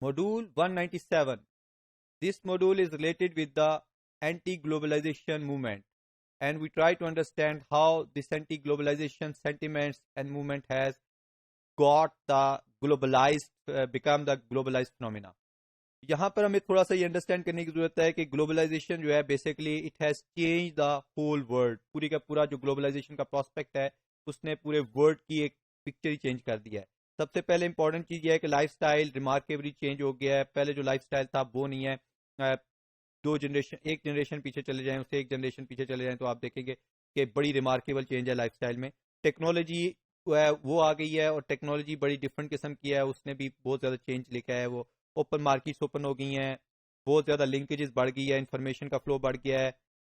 Module 197. This module is related with the anti-globalization movement, and we try to understand how this anti-globalization sentiments and movement has got the become the globalized phenomena. یہاں پر ہمیں تھوڑا سا یہ understand کرنے کی ضرورت ہے کہ گلوبلائزیشن جو ہے basically it has change the whole world. پوری کا پورا جو گلوبلائزیشن کا پراسپیکٹ ہے اس نے پورے ورلڈ کی ایک پکچر ہی چینج کر دیا ہے. سب سے پہلے امپورٹنٹ چیز یہ ہے کہ لائف سٹائل ریمارکیبلی چینج ہو گیا ہے. پہلے جو لائف سٹائل تھا وہ نہیں ہے. ایک جنریشن پیچھے چلے جائیں, اسے ایک جنریشن پیچھے چلے جائیں تو آپ دیکھیں گے کہ بڑی ریمارکیبل چینج ہے لائف سٹائل میں. ٹیکنالوجی وہ آ گئی ہے اور ٹیکنالوجی بڑی ڈفرنٹ قسم کی ہے, اس نے بھی بہت زیادہ چینج لکھا ہے. وہ اوپن مارکیٹس اوپن ہو گئی ہیں, بہت زیادہ لنکیجز بڑھ گئی ہے, انفارمیشن کا فلو بڑھ گیا ہے,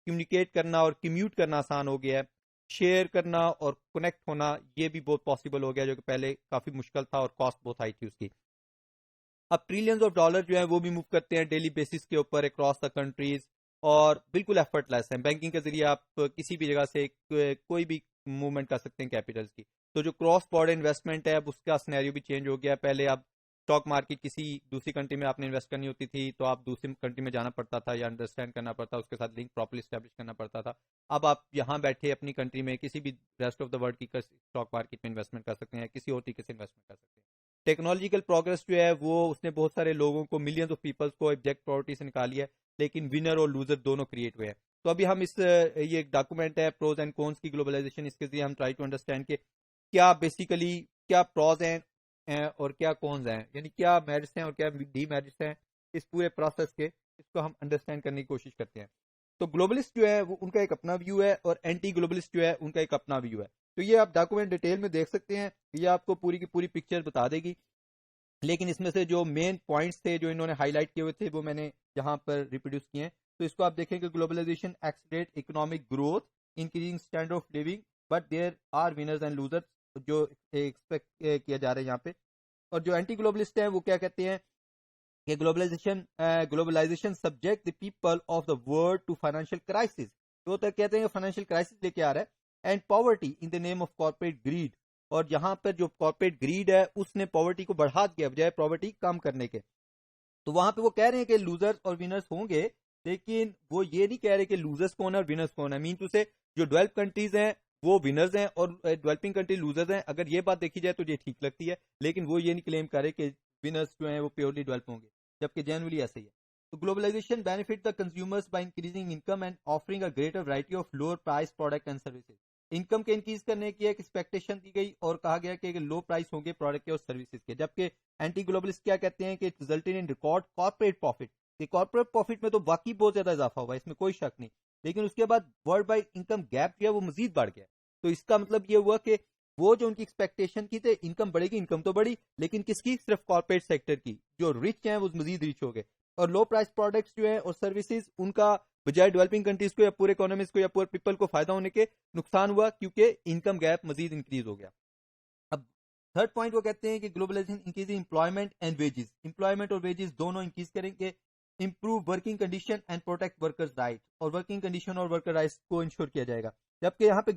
کمیونیکیٹ کرنا اور کمیوٹ کرنا آسان ہو گیا ہے, شیئر کرنا اور کنیکٹ ہونا یہ بھی بہت پاسبل ہو گیا جو کہ پہلے کافی مشکل تھا اور کاسٹ بہت ہائی تھی اس کی. اب ٹریلینز آف ڈالر جو ہیں وہ بھی موو کرتے ہیں ڈیلی بیسس کے اوپر اکراس دا کنٹریز اور بالکل ایفرٹ لیس ہیں. بینکنگ کے ذریعے آپ کسی بھی جگہ سے کوئی بھی موومنٹ کر سکتے ہیں کیپیٹلز کی. تو جو کراس بارڈر انویسٹمنٹ ہے اب اس کا سینیریو بھی چینج ہو گیا. پہلے اب اسٹاک مارکیٹ کسی دوسری کنٹری میں آپ نے انویسٹ کرنی ہوتی تھی تو آپ دوسری کنٹری میں جانا پڑتا تھا یا انڈرسٹینڈ کرنا پڑتا, اس کے ساتھ لنک پراپرلی اسٹیبلش کرنا پڑتا تھا. اب آپ یہاں بیٹھے اپنی کنٹری میں کسی بھی ریسٹ آف دا ورلڈ کی اسٹاک مارکیٹ میں انویسٹمنٹ کر سکتے ہیں, کسی اور طریقے سے انویسٹمنٹ کر سکتے ہیں. ٹیکنالوجیکل پروگرس جو ہے وہ اس نے بہت سارے لوگوں کو, ملینز آف پیپلز کو ایبجیکٹ پراورٹی سے نکالی ہے, لیکن ونر اور لوزر دونوں کریٹ ہوئے ہیں. تو ابھی ہم یہ ایک ڈاکومنٹ ہے پروز اینڈ کونس کی گلوبلائزیشن, اس کے ذریعے ہم ٹرائی ٹو انڈرسٹینڈ کہ کیا بیسیکلی کیا پروز ہیں اور کیا کونز ہیں, یعنی کیا میرٹس ہیں اور کیا ڈی میرٹس ہیں اس پورے پروسیس کے, اس کو ہم انڈرسٹینڈ کرنے کی کوشش کرتے ہیں. تو گلوبلسٹ جو ہے وہ ان کا ایک اپنا ویو ہے اور اینٹی گلوبلسٹ جو ہے ان کا ایک اپنا ویو ہے. تو یہ آپ ڈاکومنٹ ڈیٹیل میں دیکھ سکتے ہیں, یہ آپ کو پوری کی پوری پکچر بتا دے گی, لیکن اس میں سے جو مین پوائنٹس تھے جو انہوں نے ہائی لائٹ کیے ہوئے تھے وہ میں نے یہاں پر ریپروڈیوس کیے ہیں. تو اس کو آپ دیکھیں کہ globalisation accelerate economic growth, increasing standard of living, but there are winners and losers جو ایکسپیکٹ کیا جا رہا ہے یہاں پہ. اور جو اینٹی گلوبلسٹ ہیں وہ کیا کہتے ہیں کہ globalisation subject the people of the world to financial crisis. وہ تو کہتے ہیں کہ فائنینشیل کرائسس لے کے آ رہا ہے, and poverty in the name of corporate greed. اور یہاں پر جو کارپوریٹ گریڈ ہے اس نے پاورٹی کو بڑھا دیا بجائے پاورٹی کم کرنے کے. تو وہاں پہ وہ کہہ رہے ہیں کہ لوزرز اور ونرز ہوں گے, لیکن وہ یہ نہیں کہہ رہے کہ لوزرز کون ہے اور ونرز کون ہے. مین ٹو سے جو ڈیولپ کنٹریز ہیں وہ ونرز ہیں اور ڈیولپنگ کنٹری لوزرز ہیں. اگر یہ بات دیکھی جائے تو یہ ٹھیک لگتی ہے, لیکن وہ یہ نہیں کلیم کرے کہ ونرز جو ہیں وہ پیورلی ڈیولپ ہوں گے, جبکہ جنرلی ایسا ہی ہے. تو globalization benefit the consumers by increasing income and offering a greater variety of lower price product and services. Income کے انکریز کرنے کی ایک ایکسپیکٹیشن دی گئی اور کہا گیا کہ لو پرائس ہوں گے پروڈکٹ کے اور سروسز کے. جبکہ اینٹی گلوبلسٹ کیا کہتے ہیں کہ resulting in record corporate profit. Corporate profit میں تو واقعی بہت زیادہ اضافہ ہوا ہے, اس میں کوئی شک نہیں, لیکن اس کے بعد ورلڈ وائڈ انکم گیپ جو ہے وہ مزید بڑھ گیا. تو اس کا مطلب یہ ہوا کہ وہ جو ان کی ایکسپیکٹیشن کی تھی انکم بڑھے گی, انکم تو بڑھی, لیکن کس کی, صرف کارپوریٹ سیکٹر کی. جو رچ ہیں وہ مزید رچ ہو گئے, اور لو پرائس پروڈکٹس جو ہیں اور سروسز ان کا بجائے ڈیولپنگ کنٹریز کو یا پورے اکانومیز کو یا پورے پیپل کو فائدہ ہونے کے نقصان ہوا, کیونکہ انکم گیپ مزید انکریز ہو گیا. اب تھرڈ پوائنٹ وہ کہتے ہیں کہ globalization increase employment and wages. Employment اور ویجز دونوں انکریز کریں گے. Improve working condition and protect workers right, اور ورکنگ کنڈیشن اور ورکر رائٹس کو انشور کیا جائے گا. جبکہ یہاں پہ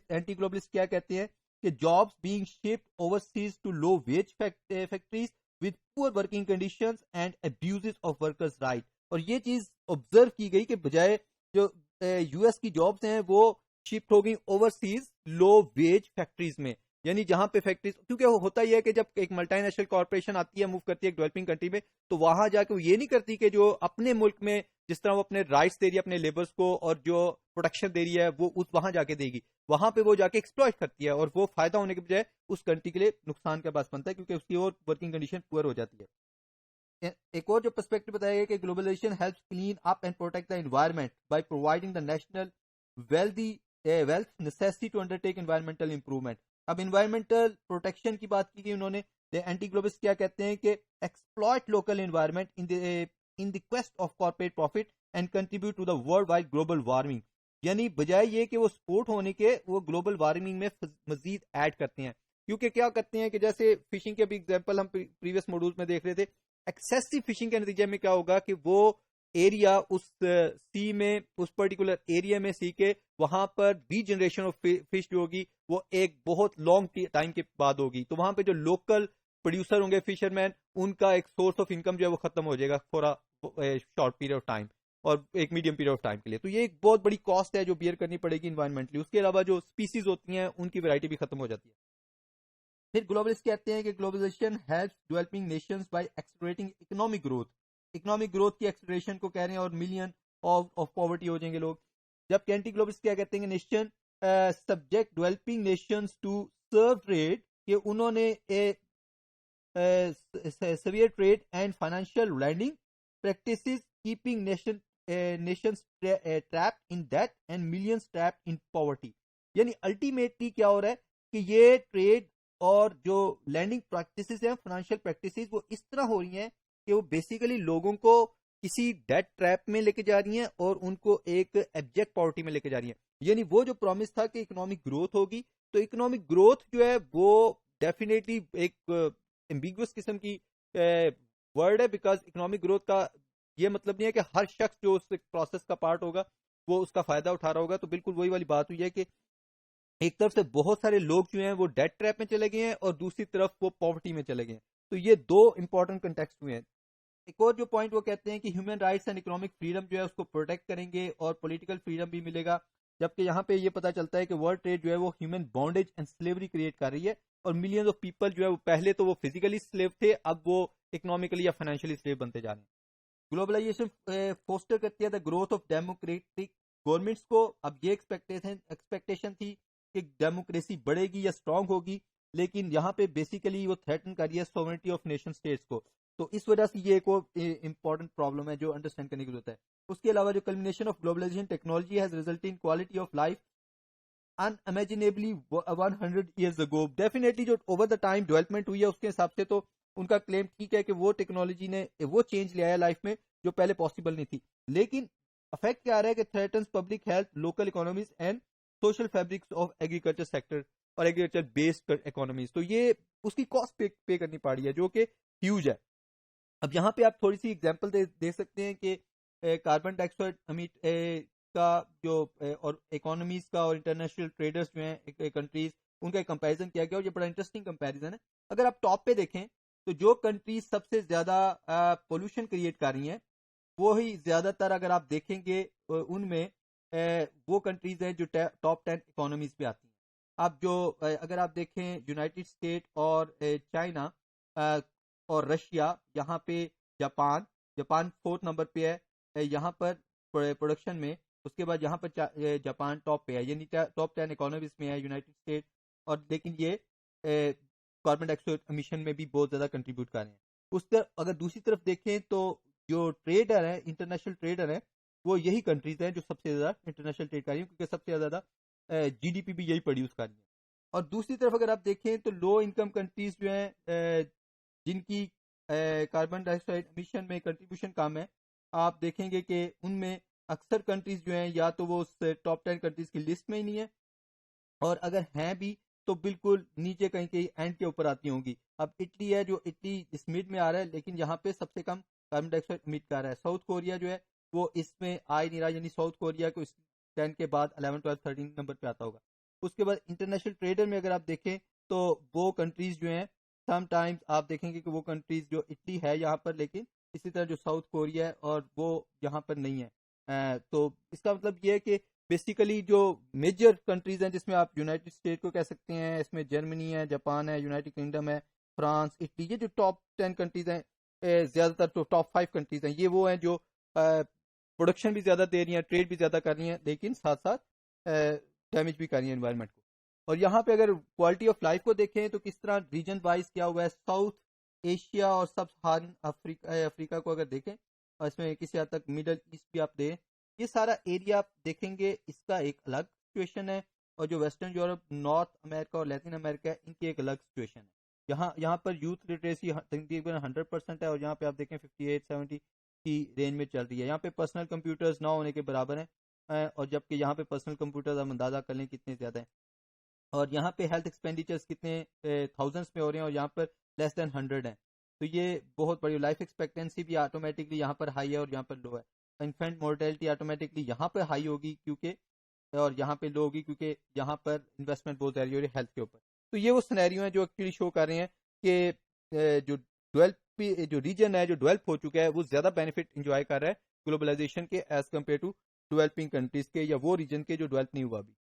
اینٹی گلوبلسٹ کیا کہتے ہیں کہ jobs being shift overseas to low wage factories with poor working conditions and abuses of workers' right. اور یہ چیز آبزرو کی گئی کہ بجائے جو یو ایس کی جابس ہیں وہ شفٹ ہو گئی اوورسیز لو ویج فیکٹریز میں, یعنی جہاں پہ فیکٹریز, کیونکہ ہوتا یہ ہے کہ جب ایک ملٹی نیشنل کارپوریشن آتی ہے موو کرتی ہے ایک ڈیولپنگ کنٹری میں, تو وہاں جا کے وہ یہ نہیں کرتی کہ جو اپنے ملک میں جس طرح وہ اپنے رائٹس دے رہی ہے اپنے لیبرز کو اور جو پروٹیکشن دے رہی ہے وہ وہاں جا کے دے گی, وہاں پہ وہ جا کے ایکسپلوئٹ کرتی ہے اور وہ فائدہ ہونے کے بجائے اس کنٹری کے لیے نقصان کا باعث بنتا ہے, کیونکہ اس کی اور ورکنگ کنڈیشن پور ہو جاتی ہے. ایک اور جو پرسپیکٹو بتایا گیا کہ globalization helps clean up and protect the environment by providing the national wealth necessity to undertake environmental improvement. اب انوائرمنٹل پروٹیکشن کی بات کی گئی انہوں نے. اینٹی گلوبلسٹ کیا کہتے ہیں کہ exploit local environment in the quest of corporate profit and contribute to the worldwide global warming. یعنی بجائے یہ کہ وہ سپورٹ ہونے کے وہ گلوبل وارمنگ میں مزید ایڈ کرتے ہیں. کیونکہ کیا کرتے ہیں کہ جیسے فشنگ کے بھی ایگزامپل ہم پریویس موڈولز میں دیکھ رہے تھے, ایکسیسو فشنگ کے نتیجے میں کیا ہوگا کہ وہ ایریا اس سی میں اس پرٹیکولر ایریا میں سی کے وہاں پر ری جنریشن آف فش جو ہوگی وہ ایک بہت لانگ ٹائم کے بعد ہوگی. تو وہاں پہ جو لوکل پروڈیوسر ہوں گے فشر مین, ان کا ایک سورس آف انکم جو ہے وہ ختم ہو جائے گا for short period of time اور ایک میڈیم پیریڈ آف ٹائم کے لیے. تو یہ ایک بہت بڑی کاسٹ ہے جو بیئر کرنی پڑے گی انوائرمنٹلی. اس کے علاوہ جو اسپیسیز ہوتی ہیں ان کی ویرائٹی بھی ختم ہو جاتی ہے. پھر گلوبلسٹ کہتے ہیں کہ globalization helps developing nations by accelerating economic growth. Economic growth کی ایکسلریشن کو کہہ رہے ہیں, اور ملین آف پاورٹی ہو جائیں گے لوگ. جبکہ اینٹی گلوبلسٹ کیا کہتے ہیں کہ nation subject developing nations to serve trade, کہ انہوں نے severe trade and financial lending practices keeping nations trapped in debt and millions trapped in poverty. یعنی الٹیمیٹلی کیا ہو رہا ہے کہ یہ ٹریڈ اور جو لینڈنگ پریکٹسز ہیں, فائنینشیل پریکٹسز, وہ اس طرح ہو رہی ہیں کہ وہ بیسیکلی لوگوں کو کسی ڈیٹ ٹریپ میں لے کے جا رہی ہیں اور ان کو ایک ایبجیکٹ پاورٹی میں لے کے جا رہی ہیں. یعنی وہ جو پرومس تھا کہ اکنامک گروتھ ہوگی, تو اکنامک گروتھ جو ہے وہ ڈیفینیٹلی ایک ایمبیگوس قسم کی ورڈ ہے, بیکاز اکنامک گروتھ کا یہ مطلب نہیں ہے کہ ہر شخص جو اس پروسیس کا پارٹ ہوگا وہ اس کا فائدہ اٹھا رہا ہوگا. تو بالکل وہی والی بات ہوئی ہے کہ ایک طرف سے بہت سارے لوگ جو ہیں وہ ڈیٹ ٹریپ میں چلے گئے ہیں اور دوسری طرف وہ پاورٹی میں چلے گئے ہیں. تو یہ دو امپورٹنٹ کنٹیکسٹ ہوئے ہیں. ایک اور جو پوائنٹ وہ کہتے ہیں کہ human rights and economic freedom جو ہے اس کو پروٹیکٹ کریں گے اور پولیٹیکل فریڈم بھی ملے گا. جبکہ یہاں پہ یہ پتا چلتا ہے کہ ورلڈ ٹریڈ جو ہے وہ human bondage and slavery create کر رہی ہے, اور ملینز آف پیپل جو ہے وہ پہلے تو وہ فزیکلی سلیو تھے, اب وہ اکنامکلی یا فائنینشلی سلیو بنتے جا رہے ہیں. گلوبلائزیشن فوسٹر کرتی ہے the growth of democratic governments کو. اب یہ ایکسپیکٹیشن تھی کہ ڈیموکریسی بڑھے گی یا اسٹرانگ ہوگی, لیکن یہاں پہ بیسیکلی وہ تھریٹن کر رہی ہے سوورنٹی آف نیشن اسٹیٹس کو. تو اس وجہ سے یہ ایک اور امپورٹنٹ پرابلم ہے جو انڈرسٹینڈ کرنے کی ضرورت ہے. اس کے علاوہ جو culmination of globalization technology has result in quality of life unimaginably 100 years ago. Definitely جو اوور دا ٹائم ڈیولپمنٹ ہوئی ہے اس کے حساب سے تو ان کا کلیم ٹھیک ہے کہ وہ ٹیکنالوجی نے وہ چینج لے آیا لائف میں جو پہلے پاسبل نہیں تھی, لیکن افیکٹ کیا آ رہا ہے کہ threatens public health, local economies and social fabrics of agriculture sector اور ایگریکلچر بیسڈ اکانومیز. تو یہ اس کی کاسٹ پے کرنی پڑ رہی ہے جو کہ ہیوج ہے. اب یہاں پہ آپ تھوڑی سی ایگزامپل دے سکتے ہیں کہ کاربن ڈائی آکسائڈ کا جو اور اکانومیز کا اور انٹرنیشنل ٹریڈرز جو ہیں کنٹریز, ان کا کمپیریزن کیا گیا, اور یہ بڑا انٹرسٹنگ کمپیریزن ہے. اگر آپ ٹاپ پہ دیکھیں تو جو کنٹریز سب سے زیادہ پولوشن کریٹ کر رہی ہیں وہی زیادہ تر اگر آپ دیکھیں گے ان میں وہ کنٹریز ہیں جو ٹاپ 10 اکانومیز پہ آتی ہیں. اب جو اگر آپ دیکھیں یونائٹڈ اسٹیٹ اور چائنا اور رشیا, یہاں پہ جاپان 4th نمبر پہ ہے یہاں پر پروڈکشن میں. اس کے بعد یہاں پر جاپان ٹاپ پہ ہے, یعنی ٹاپ 10 اکانومیز میں ہے یونائٹڈ اسٹیٹ, اور لیکن یہ کاربن ڈائی آکسائڈ امیشن میں بھی بہت زیادہ کنٹریبیوٹ کر رہے ہیں. اس طرح اگر دوسری طرف دیکھیں تو جو ٹریڈر ہیں, انٹرنیشنل ٹریڈر ہیں, وہ یہی کنٹریز ہیں جو سب سے زیادہ انٹرنیشنل ٹریڈ کر رہی ہیں, کیونکہ سب سے زیادہ جی ڈی پی بھی یہی پروڈیوس کر رہی ہیں. اور دوسری طرف اگر آپ دیکھیں تو لو انکم کنٹریز جو ہیں جن کی کاربن ڈائی آکسائڈ امیشن میں کنٹریبیوشن کم ہے, آپ دیکھیں گے کہ ان میں اکثر کنٹریز جو ہیں یا تو وہ اس ٹاپ 10 کنٹریز کی لسٹ میں ہی نہیں ہے, اور اگر ہیں بھی تو بالکل نیچے کہیں کہیں اینڈ کے اوپر آتی ہوں گی. اب اٹلی ہے جو اٹلی اس مڈ میں آ رہا ہے, لیکن یہاں پہ سب سے کم کاربن ڈائی آکسائڈ امٹ کر رہا ہے. ساؤتھ کوریا جو ہے وہ اس میں آ ہی نہیں رہا, یعنی ساؤتھ کوریا کو 10 کے بعد 11 12 13 نمبر پہ آتا ہوگا. اس کے بعد انٹرنیشنل ٹریڈر میں اگر آپ دیکھیں تو وہ کنٹریز جو ہیں سم ٹائمز آپ دیکھیں گے کہ وہ کنٹریز جو اٹلی ہے یہاں پر, لیکن اسی طرح جو ساؤتھ کوریا ہے اور وہ یہاں پر نہیں ہے. تو اس کا مطلب یہ ہے کہ بیسیکلی جو میجر کنٹریز ہیں جس میں آپ یونائٹڈ اسٹیٹ کو کہہ سکتے ہیں, اس میں جرمنی ہے, جاپان ہے, یونائٹڈ کنگڈم ہے, فرانس, اٹلی, یہ جو ٹاپ 10 کنٹریز ہیں, زیادہ تر تو ٹاپ 5 کنٹریز ہیں, یہ وہ ہیں جو پروڈکشن بھی زیادہ دے رہی ہیں, ٹریڈ بھی زیادہ کر رہی ہیں, لیکن ساتھ ساتھ ڈیمیج بھی کر رہی ہیں انوائرمنٹ کو. اور یہاں پہ اگر کوالٹی آف لائف کو دیکھیں تو کس طرح ریجن وائز کیا ہوا ہے, ساؤتھ ایشیا اور سب سہارن افریقہ کو اگر دیکھیں, اور اس میں کسی حد تک مڈل ایسٹ بھی آپ دیں, یہ سارا ایریا آپ دیکھیں گے اس کا ایک الگ سچویشن ہے, اور جو ویسٹرن یورپ, نارتھ امریکہ اور لیٹن امریکہ ہے, ان کی ایک الگ سچویشن ہے. یہاں پر یوتھ لٹریسی تقریباً 100% ہے, اور یہاں پہ آپ دیکھیں 58-70 کی رینج میں چل رہی ہے. یہاں پہ پرسنل کمپیوٹرز نہ ہونے کے برابر ہیں, اور جبکہ یہاں پہ پرسنل کمپیوٹرز ہم اندازہ کر لیں کتنے زیادہ ہیں. اور یہاں پہ ہیلتھ ایکسپینڈیچرز کتنے تھاؤزنڈس میں ہو رہے ہیں, اور یہاں پر لیس دین 100 ہیں. تو یہ بہت بڑی لائف ایکسپیکٹینسی بھی آٹومیٹکلی یہاں پر ہائی ہے اور یہاں پر لو ہے. انفینٹ مورٹیلٹی آٹومیٹکلی یہاں پہ ہائی ہوگی کیونکہ, اور یہاں پہ لو ہوگی کیونکہ یہاں پر انویسٹمنٹ بہت زیادہ ہو رہی ہے ہیلتھ کے اوپر. تو یہ وہ سینیریو ہیں جو ایکچولی شو کر رہے ہیں کہ جو ڈیولپ جو ریجن ہے جو ڈیولپ ہو چکا ہے وہ زیادہ بینیفٹ انجوائے کر رہا ہے گلوبلائزیشن کے as compare to developing countries کے یا وہ ریجن کے جو ڈیولپ نہیں ہوا ابھی.